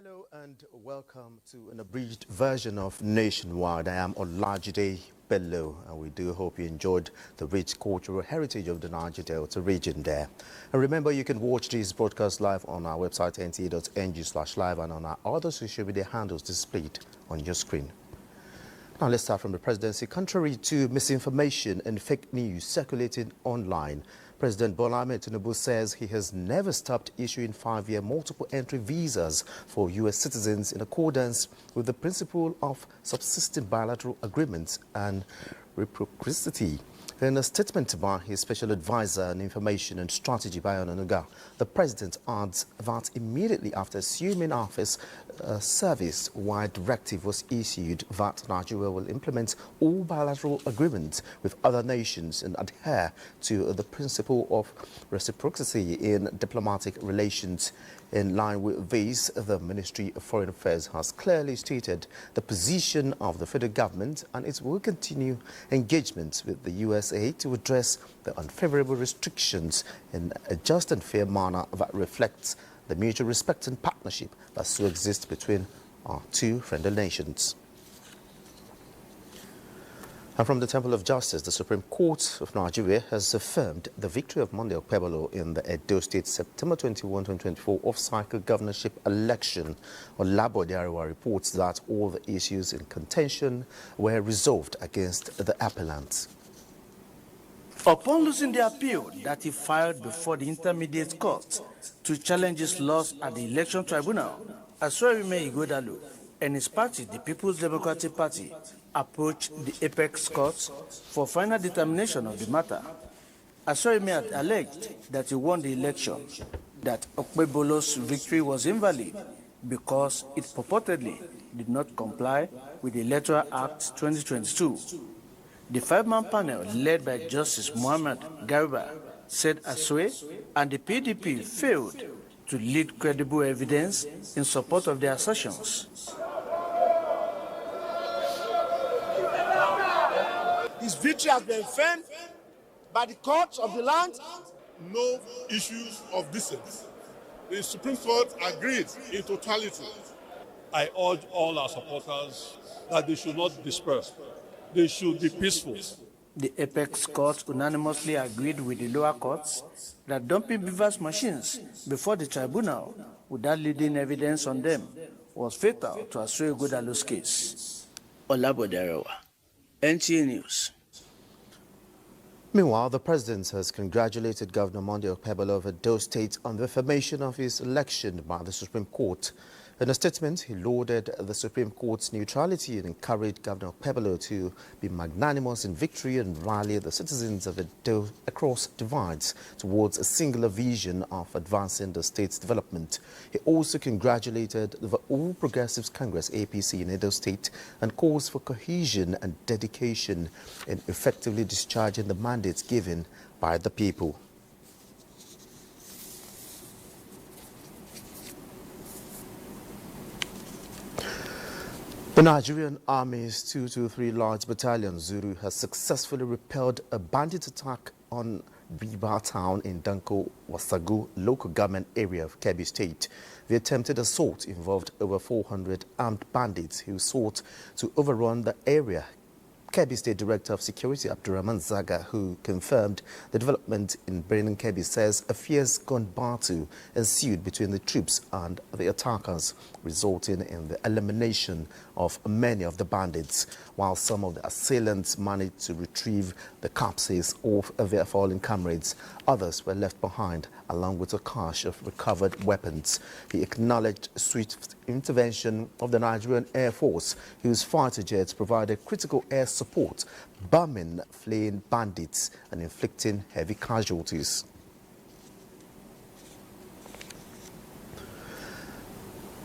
Hello and welcome to an abridged version of Nationwide. I am Olajide Bello, and we do hope you enjoyed the rich cultural heritage of the Niger Delta region there. And remember, you can watch this broadcast live on our website nta.ng/live and on our other social media handles displayed on your screen. Now let's start from the presidency. Contrary to misinformation and fake news circulating online, President Bola Ahmed Tinubu says he has never stopped issuing 5-year multiple entry visas for U.S. citizens in accordance with the principle of subsisting bilateral agreements and reciprocity. In a statement by his special advisor on information and strategy, Bayo Onanuga, the president adds that immediately after assuming office, a service-wide directive was issued that Nigeria will implement all bilateral agreements with other nations and adhere to the principle of reciprocity in diplomatic relations. In line with this, the Ministry of Foreign Affairs has clearly stated the position of the federal government, and it will continue engagement with the USA to address the unfavorable restrictions in a just and fair manner that reflects the mutual respect and partnership that still exists between our two friendly nations. And from the Temple of Justice, the Supreme Court of Nigeria has affirmed the victory of Monday Okpebholo in the Edo State September 21, 2024 off-cycle governorship election. Olabode reports that all the issues in contention were resolved against the appellant. Upon losing the appeal that he filed before the Intermediate Court to challenge his loss at the Election Tribunal, Asorime Ighodalo and his party, the People's Democratic Party, approached the Apex Court for final determination of the matter. Asorime had alleged that he won the election, that Okpebholo's victory was invalid because it purportedly did not comply with the Electoral Act 2022. The 5-man panel led by Justice Muhammad Garba said Asue and the PDP failed to lead credible evidence in support of their assertions. His victory has been affirmed by the courts of the land. No issues of dissent. The Supreme Court agreed in totality. I urge all our supporters that they should not disperse. They should be peaceful. The Apex Court unanimously agreed with the lower courts that dumping beavers machines before the tribunal without leading evidence on them was fatal to Asue Ighodalo's case. Olabode, NTA News. Meanwhile, the president has congratulated Governor Monday Okpebholo of Edo State on the affirmation of his election by the Supreme Court. In a statement, he lauded the Supreme Court's neutrality and encouraged Governor Okpebholo to be magnanimous in victory and rally the citizens of Edo across divides towards a singular vision of advancing the state's development. He also congratulated the All Progressives Congress APC in Edo State and calls for cohesion and dedication in effectively discharging the mandates given by the people. The Nigerian Army's 223 Large Battalion Zulu has successfully repelled a bandit attack on Biba town in Danko Wasagu local government area of Kebbi State. The attempted assault involved over 400 armed bandits who sought to overrun the area. Kebbi State Director of Security Abdurrahman Zaga, who confirmed the development in Benin Kebbi, says a fierce gun battle ensued between the troops and the attackers, resulting in the elimination of many of the bandits, while some of the assailants managed to retrieve the corpses of their fallen comrades. Others were left behind, along with a cache of recovered weapons. He acknowledged swift intervention of the Nigerian Air Force, whose fighter jets provided critical air support, bombing fleeing bandits and inflicting heavy casualties.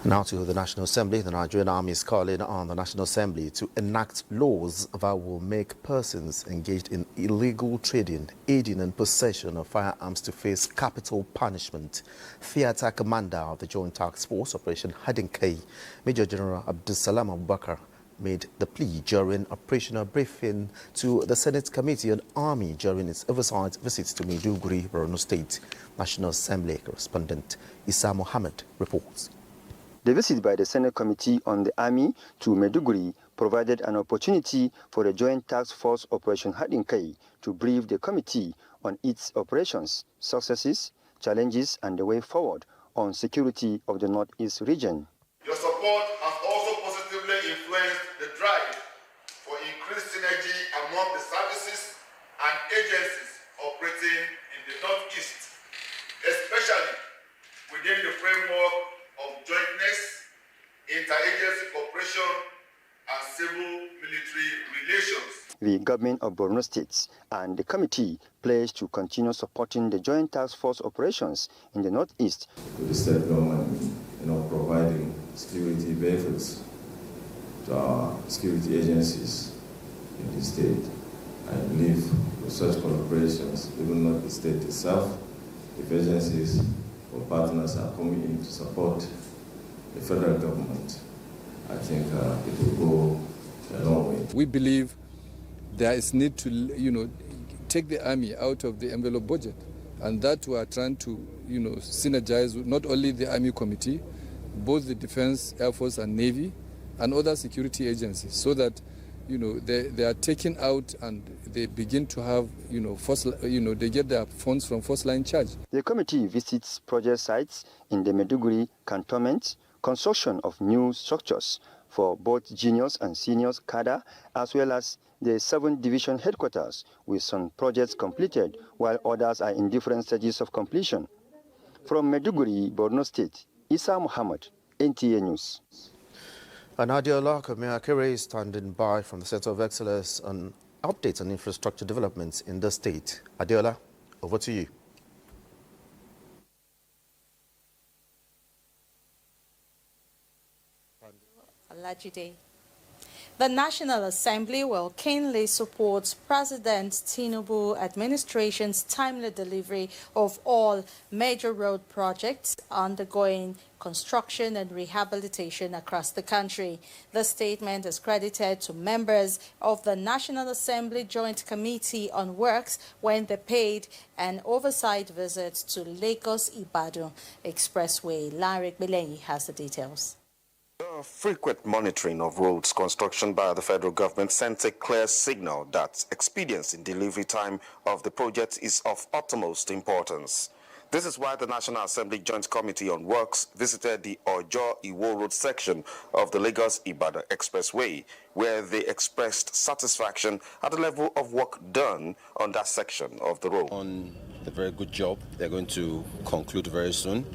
Now to the National Assembly. The Nigerian Army is calling on the National Assembly to enact laws that will make persons engaged in illegal trading, aiding and possession of firearms to face capital punishment. Theater Commander of the Joint Task Force Operation Hadinkai, Major General Abdulsalam Abubakar, made the plea during operational briefing to the Senate Committee on Army during its oversight visits to Maiduguri, Borno State. National Assembly correspondent Isa Mohammed reports. The visit by the Senate Committee on the Army to Maiduguri provided an opportunity for the Joint Task Force Operation Hadinkai to brief the committee on its operations, successes, challenges, and the way forward on security of the Northeast region. Your support has also positively influenced the drive for increased synergy among the services and agencies operating in the Northeast, especially within the framework of jointness, interagency cooperation, and civil-military relations. The government of Borno State and the committee pledged to continue supporting the Joint Task Force operations in the Northeast. With the state government, providing security benefits to our security agencies in the state. I believe with such collaborations, even not the state itself, if agencies or partners are coming in to support the federal government, I think it will go a long way. We believe there is need to, take the army out of the envelope budget, and that we are trying to, synergize with not only the Army Committee, both the Defense, Air Force, and Navy, and other security agencies, so that, they are taken out and they begin to have, they get their funds from first line charge. The committee visits project sites in the Maiduguri cantonment, construction of new structures for both juniors and seniors cadre, as well as the 7 division headquarters, with some projects completed while others are in different stages of completion. From Maiduguri, Borno State, Isa Muhammad, NTA News. And Adiola Kamiakere is standing by from the Center of Excellence on updates on infrastructure developments in the state. Adiola, over to you. Alajide. The National Assembly will keenly support President Tinubu administration's timely delivery of all major road projects undergoing construction and rehabilitation across the country. The statement is credited to members of the National Assembly Joint Committee on Works when they paid an oversight visit to Lagos-Ibadan Expressway. Larry Bilenyi has the details. The frequent monitoring of roads construction by the federal government sent a clear signal that expedience in delivery time of the project is of utmost importance. This is why the National Assembly Joint Committee on Works visited the Ojo-Iwo Road section of the Lagos-Ibadan Expressway, where they expressed satisfaction at the level of work done on that section of the road. On a very good job. They're going to conclude very soon,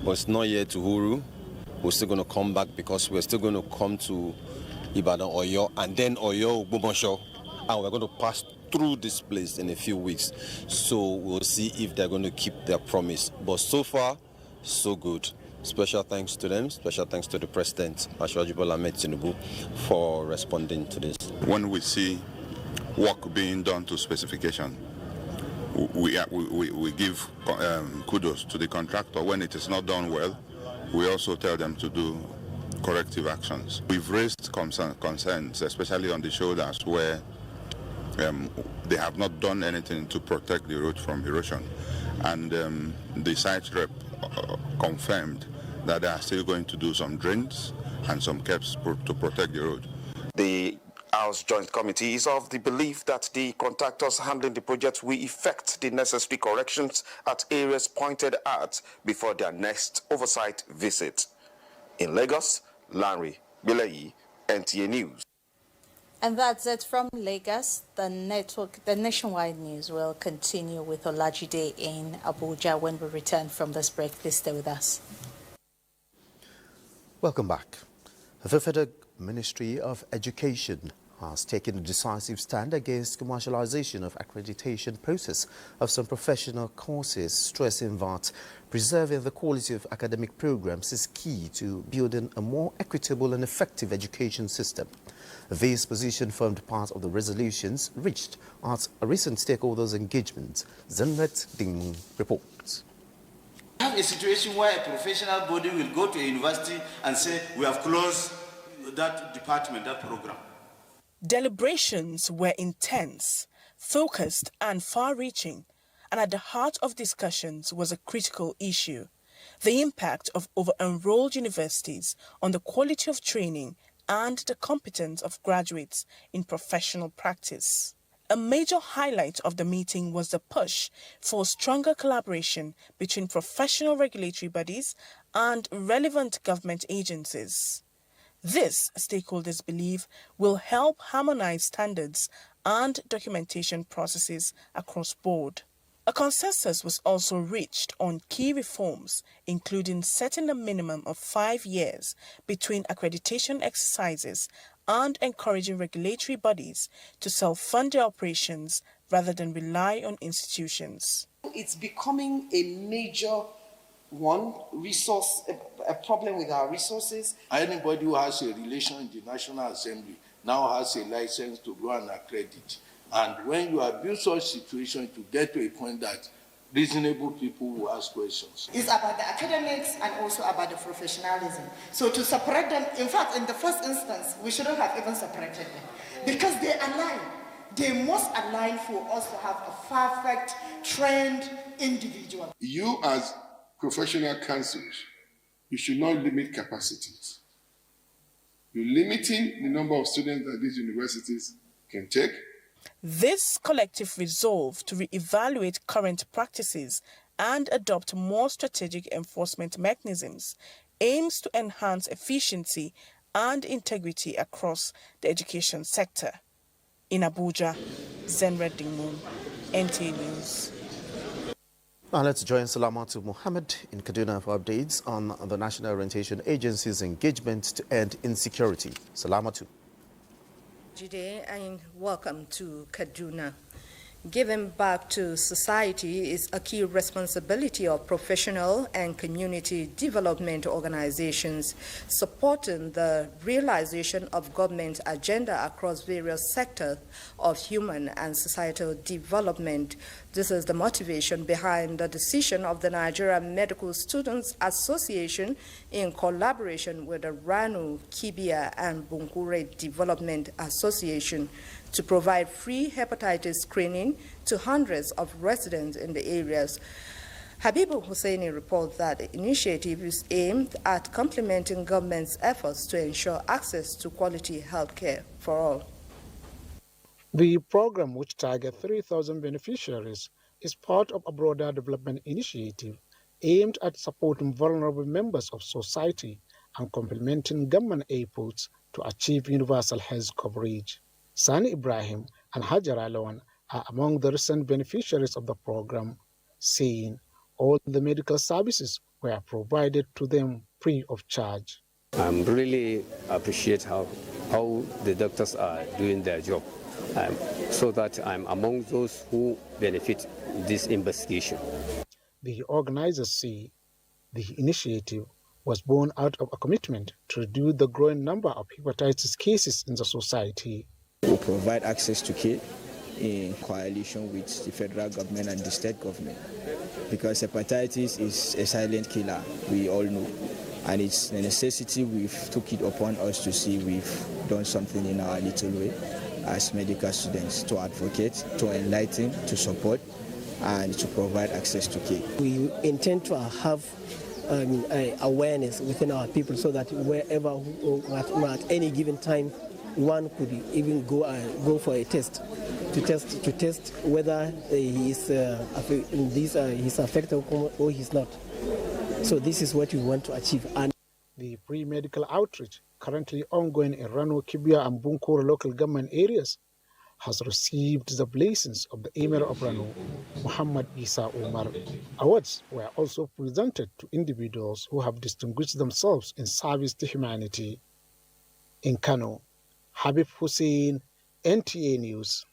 but it's not yet to Huru. We're still going to come back because we're still going to come to Ibadan, Oyo, and then Oyo, Ubomosho, and we're going to pass through this place in a few weeks. So we'll see if they're going to keep their promise. But so far, so good. Special thanks to them. Special thanks to the President, Asiwaju Bola Ahmed Tinubu, for responding to this. When we see work being done to specification, we give kudos to the contractor. When it is not done well, we also tell them to do corrective actions. We've raised concerns, especially on the shoulders where they have not done anything to protect the road from erosion. And the site rep confirmed that they are still going to do some drains and some caps to protect the road. The House Joint Committee is of the belief that the contractors handling the project will effect the necessary corrections at areas pointed at before their next oversight visit. In Lagos, Larry Bilenyi, NTA News. And that's it from Lagos. The nationwide news will continue with Olajide in Abuja when we return from this break. Please stay with us. Welcome back. The Federal Ministry of Education has taken a decisive stand against commercialization of accreditation process of some professional courses, stressing that preserving the quality of academic programs is key to building a more equitable and effective education system. This position formed part of the resolutions reached at a recent stakeholders engagement. Zenret Ding reports. We have a situation where a professional body will go to a university and say, we have closed that department, that program. Deliberations were intense, focused and far-reaching, and at the heart of discussions was a critical issue: the impact of over-enrolled universities on the quality of training and the competence of graduates in professional practice. A major highlight of the meeting was the push for stronger collaboration between professional regulatory bodies and relevant government agencies. This, stakeholders believe, will help harmonize standards and documentation processes across board. A consensus was also reached on key reforms, including setting a minimum of 5 years between accreditation exercises and encouraging regulatory bodies to self-fund their operations rather than rely on institutions. It's becoming a major a problem with our resources. Anybody who has a relation in the National Assembly now has a license to go and accredit. And when you abuse such situation, to get to a point that reasonable people will ask questions. It's about the academics and also about the professionalism. So to separate them, in fact, in the first instance, we shouldn't have even separated them because they align. They must align for us to have a perfect, trained individual. You as professional councils, you should not limit capacities. You're limiting the number of students that these universities can take. This collective resolve to re-evaluate current practices and adopt more strategic enforcement mechanisms aims to enhance efficiency and integrity across the education sector. In Abuja, Zenred Dingmun, NTA News. Now let's join Salamatu Mohammed in Kaduna for updates on the National Orientation Agency's engagement to end insecurity. Salamatu. Good day and welcome to Kaduna. Giving back to society is a key responsibility of professional and community development organizations supporting the realization of government agenda across various sectors of human and societal development. This is the motivation behind the decision of the Nigerian Medical Students Association in collaboration with the Ranu, Kibia, and Bunkure Development Association to provide free hepatitis screening to hundreds of residents in the areas. Habibu Husseini reports that the initiative is aimed at complementing government's efforts to ensure access to quality health care for all. The program, which targets 3,000 beneficiaries, is part of a broader development initiative aimed at supporting vulnerable members of society and complementing government efforts to achieve universal health coverage. Sani Ibrahim and Hajara Lawan are among the recent beneficiaries of the program, saying all the medical services were provided to them free of charge. I really appreciate how the doctors are doing their job, so that I'm among those who benefit this investigation. The organizers say the initiative was born out of a commitment to reduce the growing number of hepatitis cases in the society. We provide access to care in coalition with the federal government and the state government, because hepatitis is a silent killer, we all know, and it's a necessity. We've took it upon us to see we've done something in our little way as medical students, to advocate, to enlighten, to support, and to provide access to care. We intend to have awareness within our people so that wherever, at any given time, one could even go for a test to test whether he's affected or he's not. So this is what we want to achieve. And the pre-medical outreach currently ongoing in Rano, Kibia, and Bunkure local government areas has received the blessings of the Emir of Rano, Muhammad Isa Umar. Awards were also presented to individuals who have distinguished themselves in service to humanity. In Kano, Habib Hussein, NTA News.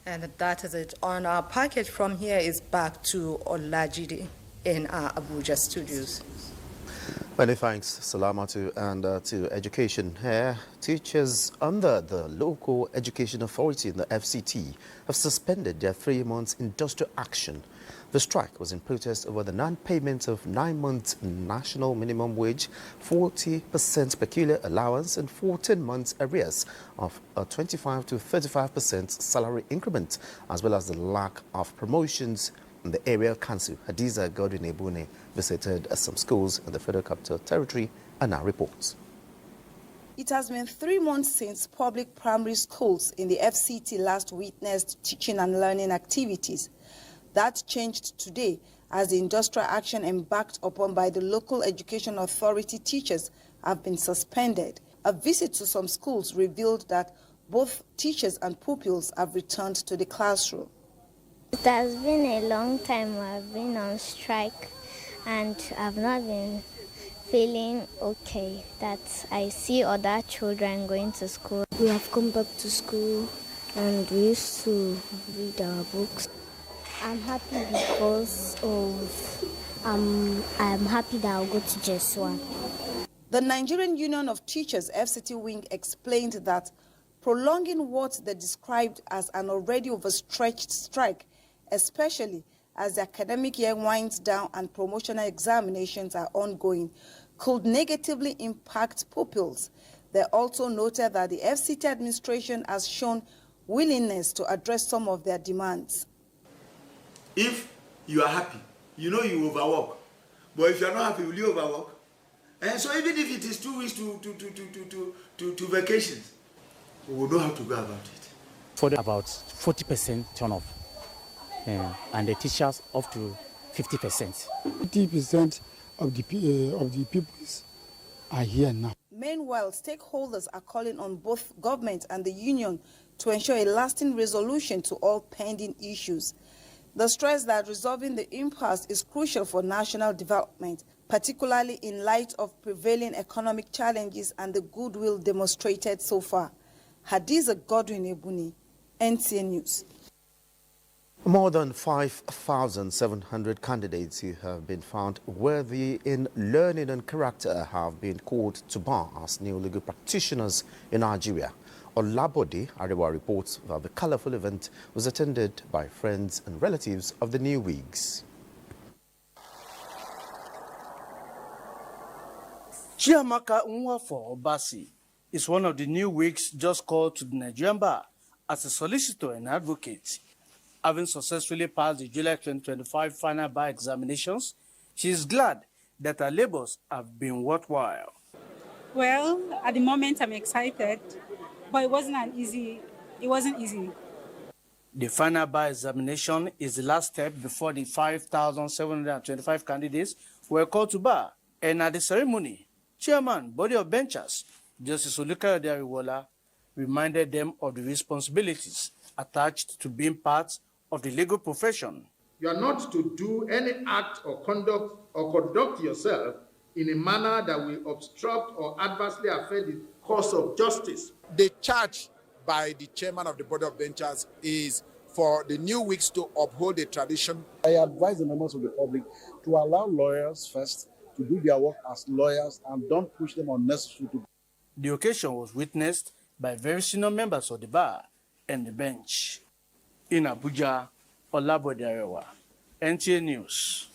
And that is it. On our package from here is back to Olajide in our Abuja studios. Many thanks, Salamatu, and to education here. Teachers under the Local Education Authority in the FCT have suspended their 3 months industrial action. The strike was in protest over the non-payment of 9 months national minimum wage, 40% peculiar allowance, and 14 months arrears of a 25 to 35% salary increment, as well as the lack of promotions And the area council, Hadiza Godwin-Ebune, visited some schools in the Federal Capital Territory and now reports. It has been 3 months since public primary schools in the FCT last witnessed teaching and learning activities. That changed today as the industrial action embarked upon by the local education authority teachers have been suspended. A visit to some schools revealed that both teachers and pupils have returned to the classroom. It has been a long time I've been on strike and I've not been feeling okay that I see other children going to school. We have come back to school and we used to read our books. I'm happy because I'm happy that I'll go to JS1. The Nigerian Union of Teachers FCT wing explained that prolonging what they described as an already overstretched strike, especially as the academic year winds down and promotional examinations are ongoing, could negatively impact pupils. They also noted that the FCT administration has shown willingness to address some of their demands. If you are happy, you know you overwork. But if you are not happy, will you overwork? And so even if it is 2 weeks to vacations, we will know how to go about it. For about 40% turnoff, and the teachers up to 50%. 50% of the pupils are here now. Meanwhile, stakeholders are calling on both government and the union to ensure a lasting resolution to all pending issues. The stress that resolving the impasse is crucial for national development, particularly in light of prevailing economic challenges and the goodwill demonstrated so far. Hadiza Godwin-Ebune, NTA News. More than 5,700 candidates who have been found worthy in learning and character have been called to bar as new legal practitioners in Nigeria. Olabode Arewa reports that the colourful event was attended by friends and relatives of the new wigs. Chiamaka Nwafo Obasi is one of the new wigs just called to the Nigerian bar as a solicitor and advocate. Having successfully passed the July 2025 final bar examinations, she is glad that her labors have been worthwhile. Well, at the moment I'm excited, but it wasn't easy. The final bar examination is the last step before the 5,725 candidates were called to bar, and at the ceremony, Chairman, Body of Benchers, Justice Olukayode Ariwola, reminded them of the responsibilities attached to being part of the legal profession. You are not to do any act or conduct yourself in a manner that will obstruct or adversely affect the course of justice. The charge by the chairman of the Board of Benchers is for the new wigs to uphold the tradition. I advise the members of the public to allow lawyers first to do their work as lawyers and don't push them unnecessarily. The occasion was witnessed by very senior members of the bar and the bench. In Abuja, Olabode Arewa, NTA News.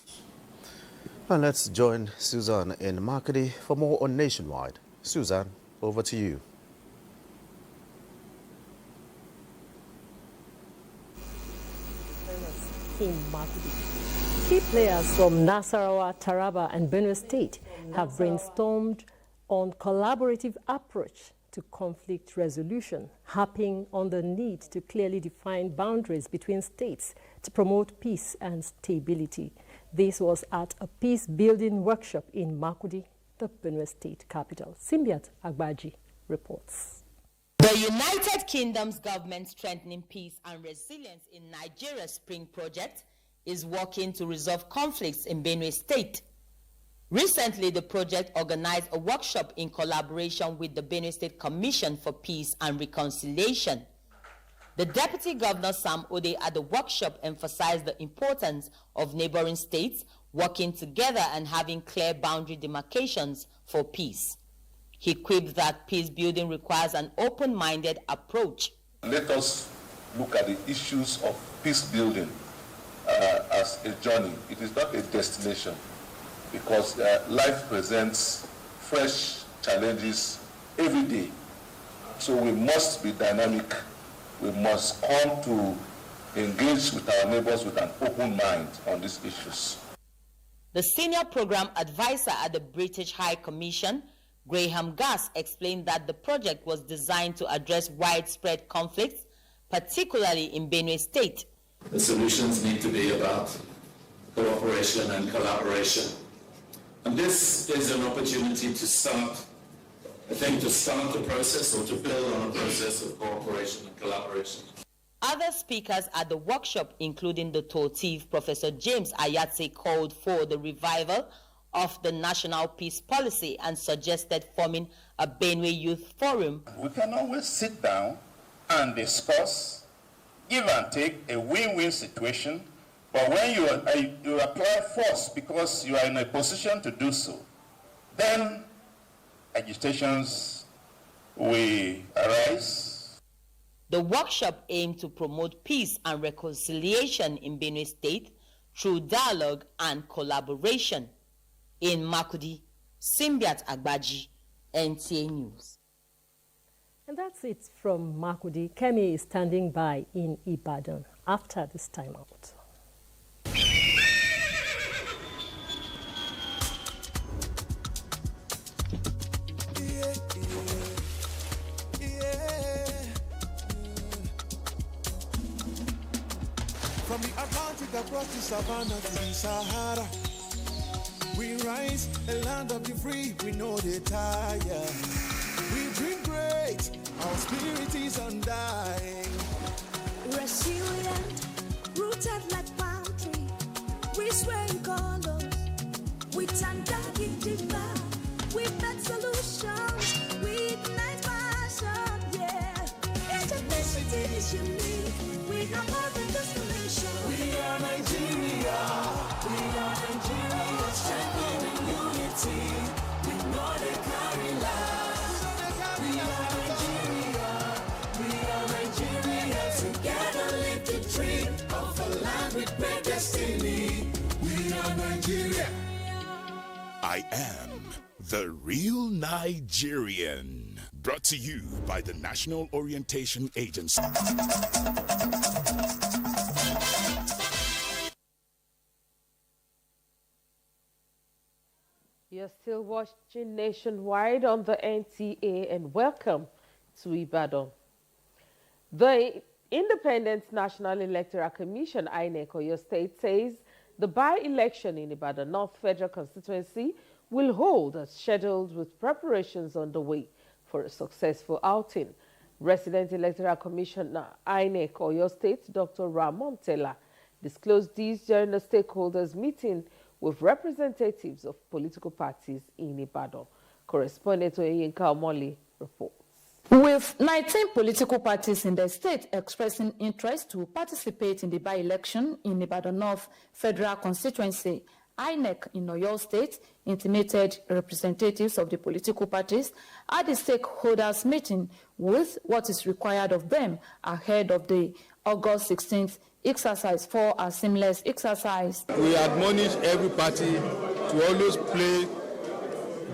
And let's join Susan in Makudi for more on Nationwide. Susan, over to you. In Makudi. Key players from Nasarawa, Taraba and Benue State have brainstormed on collaborative approach to conflict resolution, harping on the need to clearly define boundaries between states to promote peace and stability. This was at a peace-building workshop in Makudi, the Benue State capital. Simbiat Agbaji reports. The United Kingdom's government strengthening peace and resilience in Nigeria's Spring Project is working to resolve conflicts in Benue State. Recently, the project organized a workshop in collaboration with the Benue State Commission for Peace and Reconciliation. The Deputy Governor Sam Ode at the workshop emphasized the importance of neighboring states working together and having clear boundary demarcations for peace. He quipped that peace building requires an open-minded approach. Let us look at the issues of peace building as a journey. It is not a destination, because life presents fresh challenges every day. So we must be dynamic. We must come to engage with our neighbors with an open mind on these issues. The senior program advisor at the British High Commission, Graham Gass, explained that the project was designed to address widespread conflicts, particularly in Benue State. The solutions need to be about cooperation and collaboration. And this is an opportunity to start, I think, to start the process or to build on a process of cooperation and collaboration. Other speakers at the workshop, including the Totif, Professor James Ayatse, called for the revival of the National Peace Policy and suggested forming a Benue Youth Forum. We can always sit down and discuss, give and take, a win-win situation, but when you apply force because you are in a position to do so, then agitations will arise. The workshop aimed to promote peace and reconciliation in Benue State through dialogue and collaboration. In Makudi, Simbiat Agbaji, NTA News. And that's it from Makudi. Kemi is standing by in Ibadan after this time out. From the Atlantic across the savannah to the Sahara, we rise, a land of the free, we know they tire. We dream great, our spirit is undying. Resilient, rooted like palm tree, we swear in colors, with undying demand. We make solutions, we ignite passion, yeah. Ethnicity is unique, we are more than just a nation. We are Nigeria, strengthening unity, we know they carry lives. We are Nigeria, together live the dream of a land with great destiny. We are Nigeria. I am the real Nigerian. Brought to you by the National Orientation Agency. You're still watching Nationwide on the NTA, and welcome to Ibadan. The Independent National Electoral Commission, INEC, Oyo State, says the by-election in Ibadan North Federal Constituency will hold as scheduled, with preparations underway for a successful outing. Resident Electoral Commissioner, INEC, Oyo State, Dr. Ramon Tella, disclosed these during a stakeholders meeting with representatives of political parties in Ibadan. Correspondent to Yinka Omoli reports. With 19 political parties in the state expressing interest to participate in the by-election in Ibadan North Federal Constituency, INEC in Oyo State intimated representatives of the political parties at the stakeholders meeting with what is required of them ahead of the August 16th exercise for a seamless exercise. We admonish every party to always play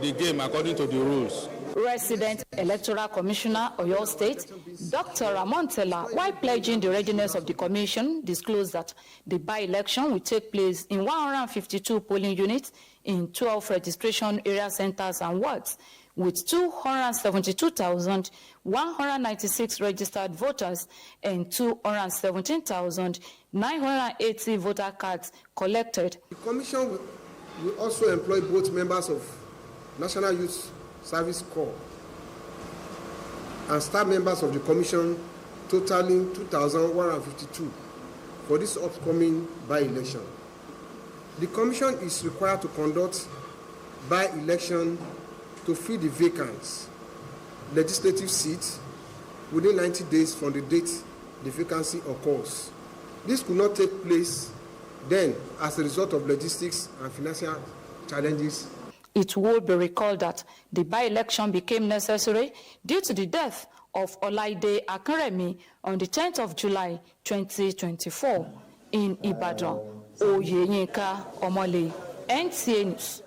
the game according to the rules. Resident Electoral Commissioner Oyo State, Dr. Ramon Tella, while pledging the readiness of the commission, disclosed that the by-election will take place in 152 polling units in 12 registration area centers and wards, with 272,196 registered voters and 217,980 voter cards collected. The commission will also employ both members of National Youth Service Corps and staff members of the commission, totaling 2,152 for this upcoming by-election. The commission is required to conduct by-election to fill the vacant legislative seats within 90 days from the date the vacancy occurs. This could not take place then as a result of logistics and financial challenges. It will be recalled that the by-election became necessary due to the death of Olaide Akinremi on the 10th of July 2024 in Ibadan. Oyeyinka Omole, NTA News.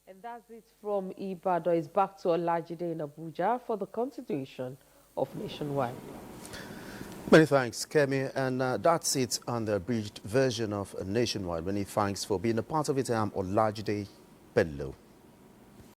And that's it from Ibadan. It's back to Olajide in Abuja for the continuation of Nationwide. Many thanks, Kemi. And that's it on the abridged version of Nationwide. Many thanks for being a part of it. I'm Olajide Bello.